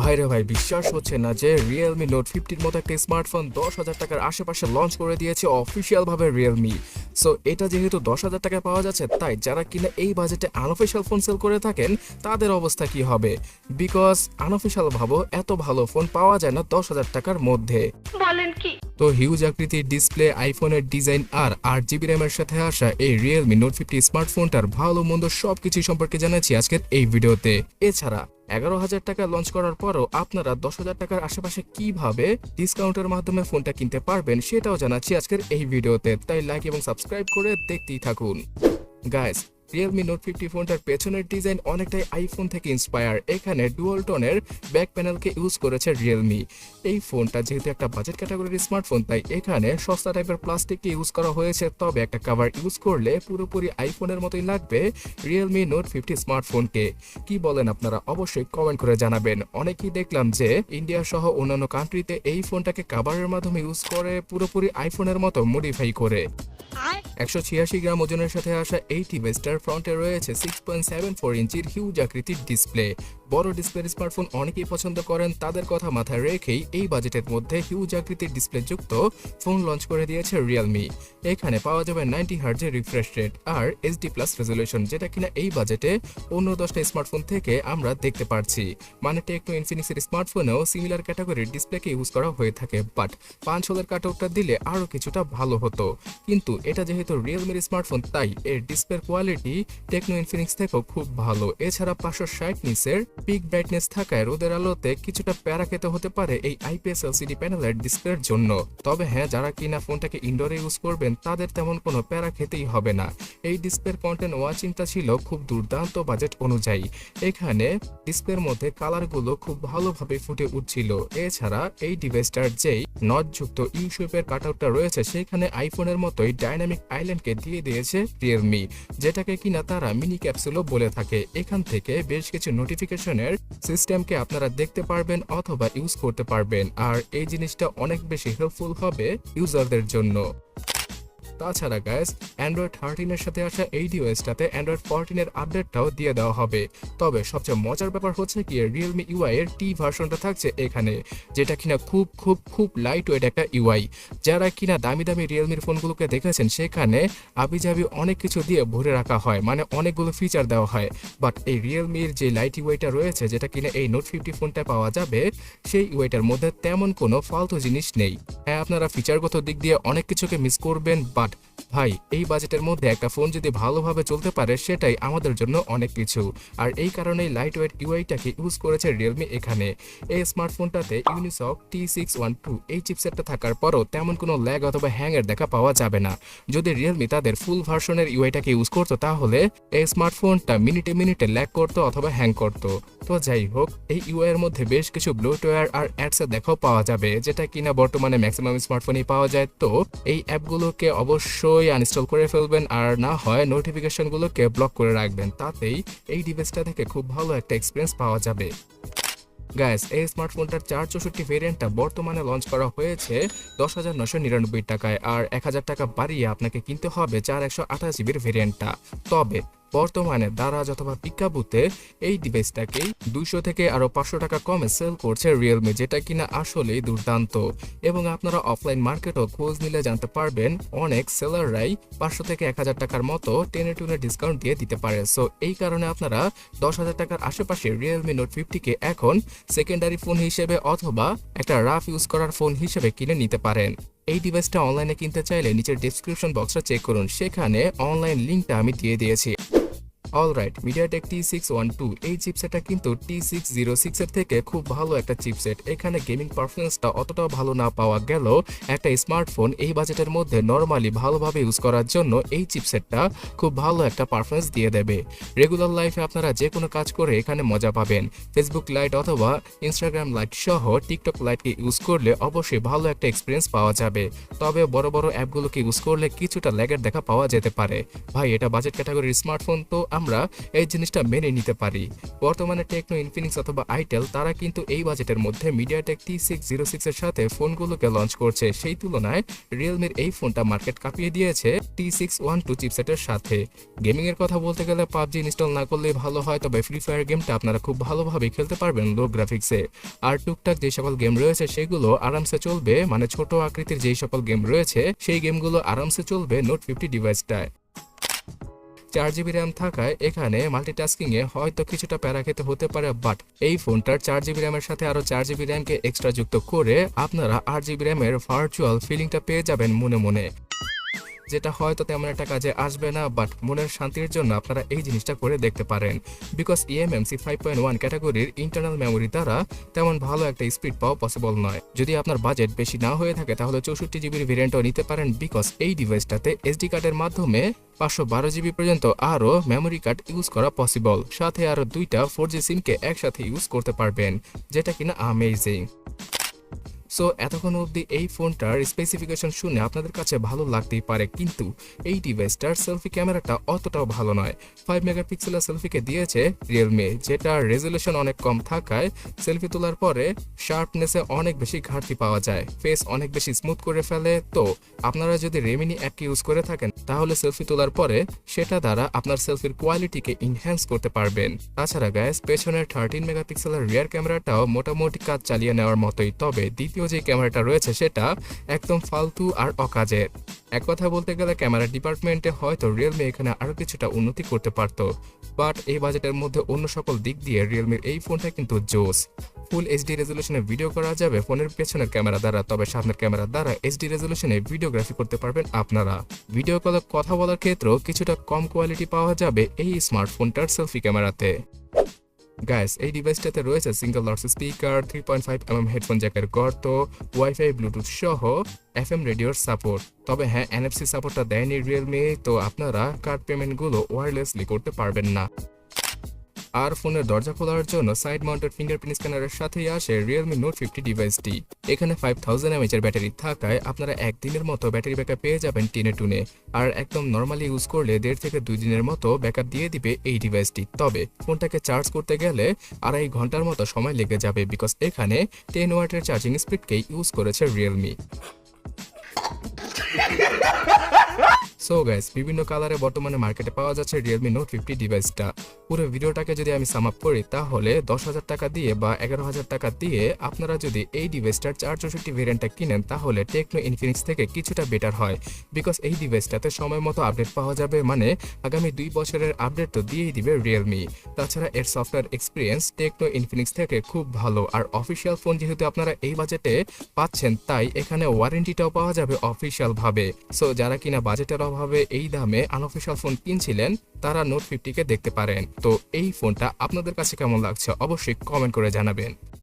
ভাইরে ভাই, বিশ্বাস হচ্ছে না যে Realme Note 50 মতো একটা স্মার্টফোন 10,000 টাকার আশেপাশে লঞ্চ করে দিয়েছে অফিসিয়াল ভাবে Realme। সো এটা যেহেতু 10,000 টাকায় পাওয়া যাচ্ছে, তাই যারা কিনা এই বাজেটে আনঅফিসিয়াল ফোন সেল করে থাকেন তাদের অবস্থা কি হবে? বিকজ আনঅফিসিয়াল ভাবো এত ভালো ফোন পাওয়া যায় না 10,000 টাকার মধ্যে। বলেন কি? তো হিউজ আকৃতির ডিসপ্লে, আইফোনের ডিজাইন আর 8 জিবি র্যামের সাথে আসা এই Realme Note 50 স্মার্টফোনটার ভালো মন্দ সবকিছু সম্পর্কে জানাচ্ছি আজকের এই ভিডিওতে। এছাড়া 11,000 টাকা লঞ্চ করার পরও আপনারা 10,000 টাকার আশেপাশে কিভাবে ডিসকাউন্টের মাধ্যমে ফোনটা কিনতে পারবেন সেটাও জানাচ্ছি আজকের এই ভিডিওতে, তাই লাইক এবং সাবস্ক্রাইব করে দেখতেই থাকুন। গাইস, Realme Note 50 ফোনটার পেছনের ডিজাইন অনেকটাই আইফোন থেকে ইন্সপায়ার। এখানে ডুয়াল টোনের ব্যাক প্যানেলকে ইউজ করেছে Realme। এই ফোনটা যেহেতু একটা বাজেট ক্যাটাগরির স্মার্টফোন, তাই এখানে সস্তা টাইপের প্লাস্টিককে ইউজ করা হয়েছে, তবে একটা কভার ইউজ করলে পুরোপুরি আইফোনের মতোই লাগবে Realme Note 50 স্মার্টফোনকে। কি বলেন আপনারা? অবশ্যই কমেন্ট করে জানাবেন। অনেকেই দেখলাম যে ইন্ডিয়া সহ অন্যান্য কান্ট্রিতে এই ফোনটাকে কভারের মাধ্যমে ইউজ করে পুরোপুরি আইফোনের মতো মডিফাই করে। 186 গ্রাম ওজনের সাথে আসা এই ডিভাইসটার ফ্রন্টে রয়েছে 6.74 ইঞ্চির হিউজ আকৃতির ডিসপ্লে। বড় ডিসপ্লের স্মার্টফোন অনেকেই পছন্দ করেন, তাদের কথা মাথায় রেখেই এই বাজেটের মধ্যে হিউজ আকৃতির ডিসপ্লে যুক্ত ফোন লঞ্চ করে দিয়েছে Realme। এখানে পাওয়া যাবে 90 হার্জের রিফ্রেশ রেট আর এইচডি প্লাস রেজলিউশন, যেটা কিনা এই বাজেটে অন্য 10টা স্মার্টফোন থেকে আমরা দেখতে পারছি। মানে টেকনো, ইনফিনিক্সের স্মার্টফোনেও সিমিলার ক্যাটাগরির ডিসপ্লেকে ইউজ করা হয়ে থাকে, বাট 5 হোলের কাটআউটটা দিলে আরও কিছুটা ভালো হতো। কিন্তু এটা যেহেতু Realme স্মার্টফোন, তাই এর ডিসপ্লের কোয়ালিটি টেকনো, ইনফিনিক্স থেকেও খুব ভালো। এছাড়া 560 নিটসের পিক ব্রাইটনেস থাকায় রোদের আলোতে কিছুটা প্যারা খেতে হতে পারে এই আইপিএস এলসিডি প্যানেলের ডিসপ্লের জন্য। তবে হ্যাঁ, যারা কিনা ফোনটাকে ইনডোরে ইউজ করবেন তাদের তেমন কোনো প্যারা খেতেই হবে না। এই ডিসপ্লের কন্টেন্ট ওয়াচিংটা ছিল খুব দুর্দান্ত বাজেট অনুযায়ী। এখানে ডিসপ্লের মধ্যে কালারগুলো খুব ভালোভাবে ফুটে উঠছিল। এছাড়া এই ডিভাইসটার যেই নটযুক্ত ইউ শেপের কাটআউটটা রয়েছে, সেখানে আইফোনের মতোই ডাইনামিক আইল্যান্ডকে দিয়ে দিয়েছে Realme, যেটাকে কিনা তারা মিনি ক্যাপসুলও বলে থাকে। এখান থেকে বেশ কিছু নোটিফিকেশনের সিস্টেমকে আপনারা দেখতে পারবেন অথবা ইউজ করতে পারবেন, আর এই জিনিসটা অনেক বেশি হেল্পফুল হবে ইউজারদের জন্য। তাছাড়া গাইস, অ্যান্ড্রয়েড 13 এর সাথে আসা এই ডিভাইসটাতে অ্যান্ড্রয়েড 14 এর আপডেটটাও দিয়ে দেওয়া হবে। তবে সবচেয়ে মজার ব্যাপার হচ্ছে কি, Realme UI এর টি ভার্সনটা থাকছে এখানে, যেটা কিনা খুব খুব খুব লাইট ওয়েট একটা ইউআই। যারা কিনা দামি দামি Realme ফোনগুলোকে দেখেছেন, সেখানে আবিজাবি অনেক কিছু দিয়ে ভরে রাখা হয়, মানে অনেকগুলো ফিচার দেওয়া হয়। বাট এই Realme এর যে লাইট ইউআইটা রয়েছে, যেটা কিনা এই Note 50 ফোনটা পাওয়া যাবে, সেই ইউআইটার মধ্যে তেমন কোনো ফালতু জিনিস নেই। হ্যাঁ, আপনারা ফিচারগত দিক দিয়ে অনেক কিছুকে মিস করবেন, বাট ভাই, এই বাজেটের মধ্যে একটা ফোন যদি ভালোভাবে চলতে পারে সেটাই আমাদের জন্য অনেক কিছু। আর এই কারণেই লাইট ওয়েট ইউআইটাকে ইউজ করেছে Realme এখানে। এই স্মার্টফোনটাতে ইউনিসক T612 এই চিপসেটটা থাকার পরও তেমন কোনো ল্যাগ অথবা হ্যাংয়ের দেখা পাওয়া যাবে না। যদি Realme তাদের ফুল ভার্সনের ইউআইটাকে ইউজ করতো, তাহলে এই স্মার্টফোনটা মিনিটে মিনিটে ল্যাগ করতো অথবা হ্যাং করতো। তো যাই হোক, এই ইউআই এর মধ্যে বেশ কিছু ব্লোটওয়্যার আর অ্যাডসের দেখাও পাওয়া যাবে, যেটা কিনা বর্তমানে ম্যাক্সিমাম স্মার্টফোনেই পাওয়া যায়। তো এই অ্যাপগুলোকে অবশ্যই আনইনস্টল করে ফেলবেন, আর না হয় নোটিফিকেশনগুলোকে ব্লক করে রাখবেন। তাতেই এই ডিভাইসটা থেকে খুব ভালো একটা এক্সপিরিয়েন্স পাওয়া যাবে। গাইস, এই স্মার্টফোনটার 464 ভেরিয়েন্টটা বর্তমানে লঞ্চ করা হয়েছে 10,999 টাকায়, আর 1,000 টাকা বাড়িয়ে আপনাকে কিনতে হবে 4128 জিবির ভেরিয়েন্টটা। তবে বর্তমানে দারাজ অথবা পিকাবুতে এই ডিভাইসটাকেই 200 থেকে আরো 500 টাকা কমে সেল করছে Realme, যেটা কিনা আসলেই দুর্দান্ত। এবং আপনারা অফলাইন মার্কেটও খোঁজ নিলে জানতে পারবেন অনেক সেলাররাই 500 থেকে 1,000 টাকার মতো টেনে টুনে ডিসকাউন্ট দিয়ে দিতে পারে। সো এই কারণে আপনারা 10,000 টাকার আশেপাশে Realme Note 50 কে এখন সেকেন্ডারি ফোন হিসেবে অথবা একটা রাফ ইউজ করার ফোন হিসেবে কিনে নিতে পারেন। এই ডিভাইসটা অনলাইনে কিনতে চাইলে নিচের ডেসক্রিপশন বক্সটা চেক করুন, সেখানে অনলাইন লিঙ্কটা আমি দিয়ে দিয়েছি। অলরাইট, মিডিয়াটেক T612 এই চিপসেটটা কিন্তু T606 এর থেকে খুব ভালো একটা চিপসেট। এখানে গেমিং পারফরমেন্সটা অতটাও ভালো না পাওয়া গেলেও একটা স্মার্টফোন এই বাজেটের মধ্যে নরমালি ভালোভাবে ইউজ করার জন্য এই চিপসেটটা খুব ভালো একটা পারফরমেন্স দিয়ে দেবে। রেগুলার লাইফে আপনারা যে কোনো কাজ করে এখানে মজা পাবেন। ফেসবুক লাইট অথবা ইনস্টাগ্রাম লাইট সহ টিকটক লাইটকে ইউজ করলে অবশ্যই ভালো একটা এক্সপিরিয়েন্স পাওয়া যাবে। তবে বড় বড় অ্যাপগুলোকে ইউজ করলে কিছুটা ল্যাগের দেখা পাওয়া যেতে পারে। ভাই, এটা বাজেট ক্যাটাগরির স্মার্টফোন, তো আমরা এই জিনিসটা মেনে নিতে পারি। বর্তমানে টেকনো, ইনফিনিক্স অথবা আইটেল তারা কিন্তু এই বাজেটের মধ্যে মিডিয়াটেক T606 এর সাথে ফোনগুলোকে লঞ্চ করছে। সেই তুলনায় রিয়েলমির এই ফোনটা মার্কেট কাঁপিয়ে দিয়েছে T612 চিপসেটের সাথে। গেমিং এর কথা বলতে গেলে পাবজি ইনস্টল না করলেই ভালো হয়, তবে ফ্রি ফায়ার গেমটা আপনারা খুব ভালোভাবে খেলতে পারবেন লো গ্রাফিক্সে। আর টুকটাক যে সকল গেম রয়েছে সেগুলো আরামসে চলবে, মানে ছোট আকৃতির যেই সকল গেম রয়েছে সেই গেমগুলো আরামসে চলবে নোট 50 ডিভাইসটায়। 4GB র্যাম থাকায় এখানে মাল্টিটাস্কিং এ হয়তো কিছুটা প্যারা খেতে হতে পারে, বাট এই ফোনটার 4GB র্যামের সাথে আরো 4GB র্যামকে এক্সট্রা যুক্ত করে আপনারা 8GB র্যামের ভার্চুয়াল ফিলিংটা পেয়ে যাবেন মনে মনে, যেটা হয়তো তেমন একটা কাজে আসবে না, বাট মনের শান্তির জন্য আপনারা এই জিনিসটা করে দেখতে পারেন। বিকজ eMMC 5.1 ক্যাটাগরির ইন্টারনাল মেমোরি দ্বারা তেমন ভালো একটা স্পিড পাওয়া পসিবল নয়। যদি আপনার বাজেট বেশি না হয়ে থাকে তাহলে 64GB ভেরিয়েন্টও নিতে পারেন, বিকজ এই ডিভাইসটাতে SD কার্ডের মাধ্যমে 512GB পর্যন্ত আরও মেমোরি কার্ড ইউজ করা পসিবল, সাথে আরও 2টা 4G সিমকে একসাথে ইউজ করতে পারবেন, যেটা কিনা আমেজিং। সো এতক্ষণ অবধি এই ফোনটার স্পেসিফিকেশন শুনে আপনাদের কাছে ভালো লাগতেই পারে, কিন্তু এই ডিভাইসটার সেলফি ক্যামেরাটা অতটাও ভালো নয়। 5 মেগাপিক্সেলের সেলফিকে দিয়েছে রিয়েলমি, যেটার রেজুলেশন অনেক কম থাকায় সেলফি তোলার পরে শার্পনেসে অনেক বেশি ঘাটতি পাওয়া যায়, ফেস অনেক বেশি স্মুথ করে ফেলে। তো আপনারা যদি রেমিনি অ্যাপকে ইউজ করে থাকেন তাহলে সেলফি তোলার পরে সেটা দ্বারা আপনার সেলফির কোয়ালিটিকে ইনহ্যান্স করতে পারবেন। তাছাড়া গাইস, পেছনের 13 মেগাপিক্সেলের রিয়ার ক্যামেরাটাও মোটামুটি কাজ চালিয়ে নেওয়ার মতোই, তবে দ্বিতীয় যে ক্যামেরাটা রয়েছে সেটা একদম ফালতু আর অকাজের। এক কথা বলতে গেলে ক্যামেরা ডিপার্টমেন্টে হয়তো রিয়েলমি এখানে আরো কিছুটা উন্নতি করতে পারতো, বাট এই বাজেটের মধ্যে অন্য সকল দিক দিয়ে রিয়েলমির এই ফোনটা কিন্তু জোস। ফুল এইচডি রেজুলেশনে ভিডিও করা যাবে ফোনের পেছনের ক্যামেরা দ্বারা, তবে সামনের ক্যামেরা দ্বারা এইচডি রেজুলেশনে ভিডিওগ্রাফি করতে পারবেন আপনারা। ভিডিও কলে কথা বলার ক্ষেত্রেও কিছুটা কম কোয়ালিটি পাওয়া যাবে এই স্মার্টফোনটার সেলফি ক্যামেরাতে। গাইস, এই ডিভাইসটাতে রয়েছে single loudspeaker, 3.5mm headphone জ্যাকের গর্ত, ওয়াইফাই, ব্লুটুথ সহ FM রেডিওর সাপোর্ট। তবে হ্যাঁ, NFC সাপোর্টটা দেয়নি রিয়েলমি, তো আপনারা কার্ড পেমেন্টগুলো ওয়্যারলেসলি করতে পারবেন না। আর ফোনের দরজা খোলার জন্য সাইড মাউন্টেড ফিঙ্গারপ্রিন্ট স্ক্যানারের সাথেই আসে Realme Note 50 ডিভাইসটি। এখানে 5000 mAh এর ব্যাটারি থাকায় আপনারা একদিনের মতো ব্যাটারি ব্যাকআপ পেয়ে যাবেন টেনে টুনে, আর একদম নর্মালি ইউজ করলে 1.5 থেকে 2 দিনের মতো ব্যাকআপ দিয়ে দিবে এই ডিভাইসটি। তবে ফোনটাকে চার্জ করতে গেলে 2.5 ঘন্টার মতো সময় লেগে যাবে, বিকজ এখানে 10 ওয়াটের চার্জিং স্পিডকেই ইউজ করেছে রিয়েলমি। সো গাইস, বিভিন্ন কালারে বর্তমানে মার্কেটে পাওয়া যাচ্ছে Realme Note 50 ডিভাইসটা। পুরো ভিডিওটাকে যদি আমি সাম আপ করি তাহলে 10,000 টাকা দিয়ে বা 11,000 টাকা দিয়ে আপনারা যদি এই ডিভাইসটার 464 ভেরিয়েন্টটা কিনেন তাহলে টেকনো, ইনফিনিক্স থেকে কিছুটা বেটার হয়, বিকজ এই ডিভাইসটাতে সময় মতো আপডেট পাওয়া যাবে, মানে আগামী 2 বছরের আপডেট তো দিয়েই দিবে রিয়েলমি। তাছাড়া এর সফটওয়্যার এক্সপিরিয়েন্স টেকনো, ইনফিনিক্স থেকে খুব ভালো, আর অফিসিয়াল ফোন যেহেতু আপনারা এই বাজেটে পাচ্ছেন তাই এখানে ওয়ারেন্টিটাও পাওয়া যাবে অফিসিয়াল ভাবে। সো যারা কিনা বাজেটের অভাবে এই দামে আনঅফিসিয়াল ফোন কিনছিলেন তারা নোট 50 কে দেখতে পারেন। তো এই ফোনটা আপনাদের কাছে কেমন লাগছে অবশ্যই কমেন্ট করে জানাবেন।